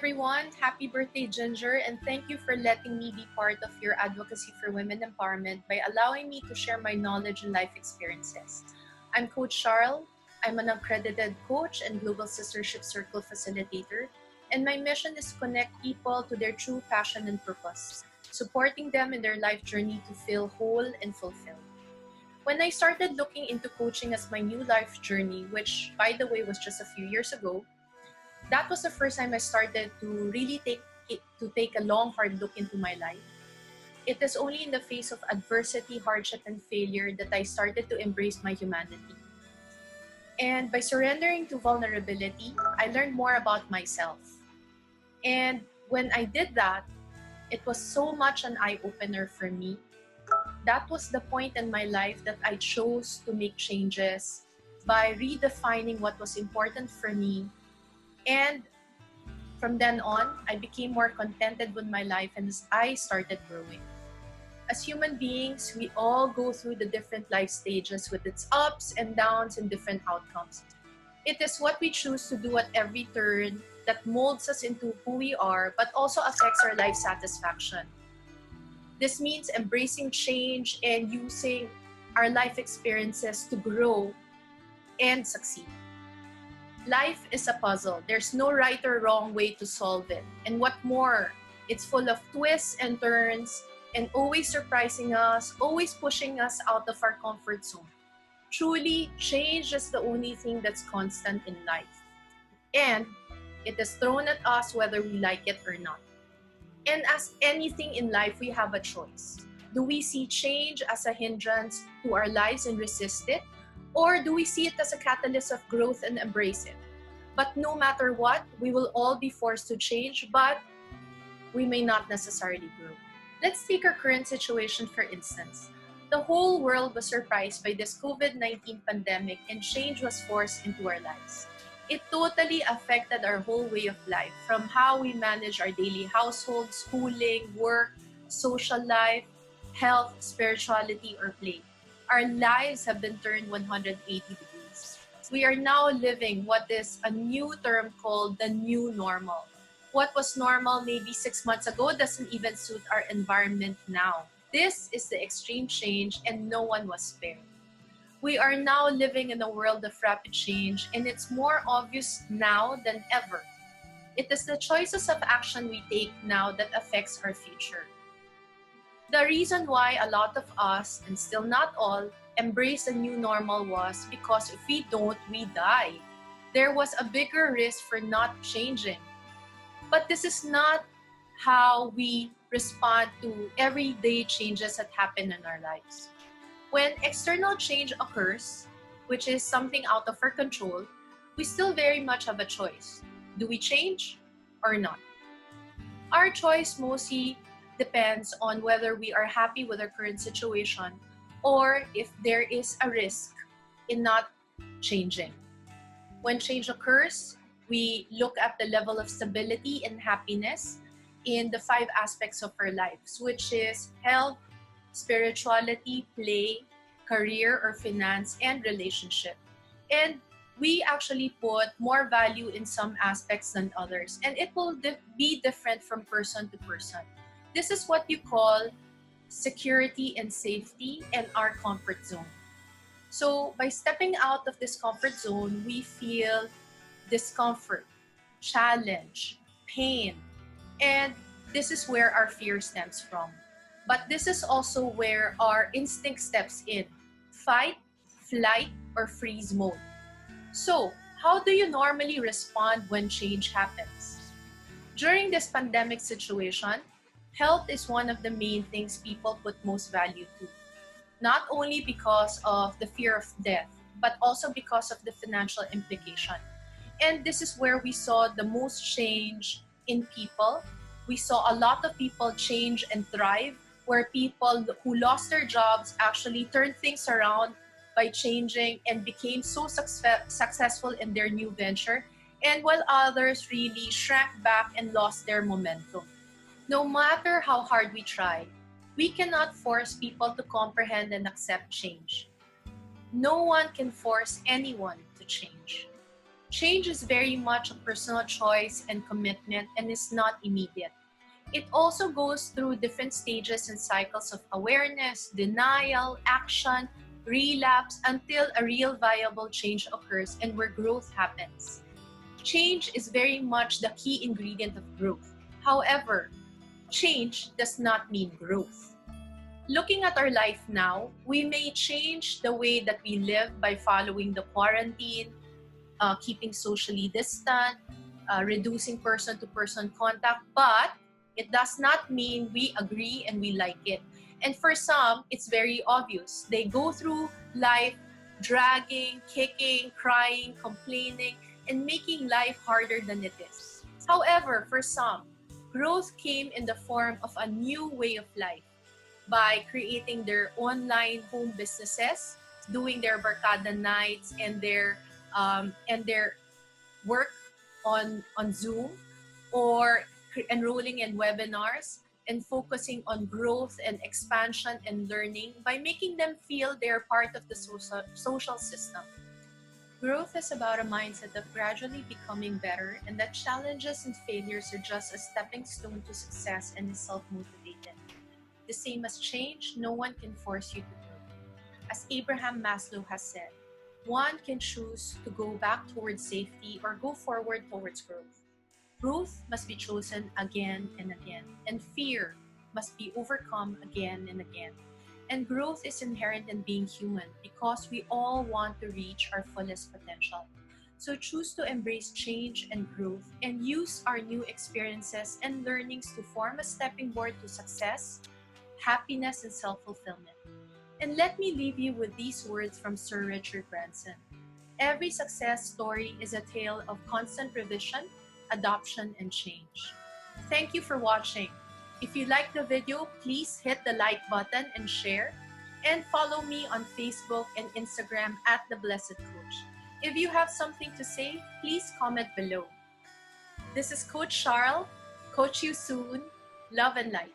everyone. Happy birthday, Ginger, and thank you for letting me be part of your advocacy for women empowerment by allowing me to share my knowledge and life experiences. I'm Coach Charl. I'm an accredited coach and Global Sistership Circle facilitator, and my mission is to connect people to their true passion and purpose, supporting them in their life journey to feel whole and fulfilled. When I started looking into coaching as my new life journey, which by the way was just a few years ago, that was the first time I started to really take a long, hard look into my life. It is only in the face of adversity, hardship, and failure that I started to embrace my humanity. And by surrendering to vulnerability, I learned more about myself. And when I did that, it was so much an eye-opener for me. That was the point in my life that I chose to make changes by redefining what was important for me. And from then on, I became more contented with my life and as I started growing. As human beings, we all go through the different life stages with its ups and downs and different outcomes. It is what we choose to do at every turn that molds us into who we are, but also affects our life satisfaction. This means embracing change and using our life experiences to grow and succeed. Life is a puzzle. There's no right or wrong way to solve it. And what more, it's full of twists and turns and always surprising us, always pushing us out of our comfort zone. Truly, change is the only thing that's constant in life. And it is thrown at us whether we like it or not. And as anything in life, we have a choice. Do we see change as a hindrance to our lives and resist it? Or do we see it as a catalyst of growth and embrace it? But no matter what, we will all be forced to change, but we may not necessarily grow. Let's take our current situation for instance. The whole world was surprised by this COVID-19 pandemic and change was forced into our lives. It totally affected our whole way of life, from how we manage our daily household, schooling, work, social life, health, spirituality, or play. Our lives have been turned 180 degrees. We are now living what is a new term called the new normal. What was normal maybe 6 months ago doesn't even suit our environment now. This is the extreme change and no one was spared. We are now living in a world of rapid change and it's more obvious now than ever. It is the choices of action we take now that affects our future. The reason why a lot of us, and still not all, embrace the new normal was because if we don't, we die. There was a bigger risk for not changing. But this is not how we respond to everyday changes that happen in our lives. When external change occurs, which is something out of our control, we still very much have a choice. Do we change or not? Our choice mostly depends on whether we are happy with our current situation or if there is a risk in not changing. When change occurs, we look at the level of stability and happiness in the 5 aspects of our lives, which is health, spirituality, play, career or finance, and relationship. And we actually put more value in some aspects than others, and it will be different from person to person. This is what you call security and safety and our comfort zone. So by stepping out of this comfort zone, we feel discomfort, challenge, pain, and this is where our fear stems from. But this is also where our instinct steps in: fight, flight, or freeze mode. So, how do you normally respond when change happens? During this pandemic situation, health is one of the main things people put most value to. Not only because of the fear of death, but also because of the financial implication. And this is where we saw the most change in people. We saw a lot of people change and thrive, where people who lost their jobs actually turned things around by changing and became so successful in their new venture, and while others really shrank back and lost their momentum. No matter how hard we try, we cannot force people to comprehend and accept change. No one can force anyone to change. Change is very much a personal choice and commitment and is not immediate. It also goes through different stages and cycles of awareness, denial, action, relapse, until a real viable change occurs and where growth happens. Change is very much the key ingredient of growth. However, change does not mean growth. Looking at our life now, we may change the way that we live by following the quarantine, keeping socially distant, reducing person-to-person contact, but it does not mean we agree and we like it. And for some, it's very obvious. They go through life dragging, kicking, crying, complaining, and making life harder than it is. However, for some, growth came in the form of a new way of life by creating their online home businesses, doing their barkada nights and their work on Zoom, or enrolling in webinars and focusing on growth and expansion and learning by making them feel they're part of the social system. Growth is about a mindset of gradually becoming better, and that challenges and failures are just a stepping stone to success and is self-motivated. The same as change, no one can force you to grow. As Abraham Maslow has said, one can choose to go back towards safety or go forward towards growth. Growth must be chosen again and again, and fear must be overcome again and again. And growth is inherent in being human because we all want to reach our fullest potential. So choose to embrace change and growth and use our new experiences and learnings to form a stepping board to success, happiness, and self-fulfillment. And let me leave you with these words from Sir Richard Branson. Every success story is a tale of constant revision, adoption, and change. Thank you for watching. If you liked the video, please hit the like button and share. And follow me on Facebook and Instagram at The Blessed Coach. If you have something to say, please comment below. This is Coach Charl. Coach you soon. Love and light.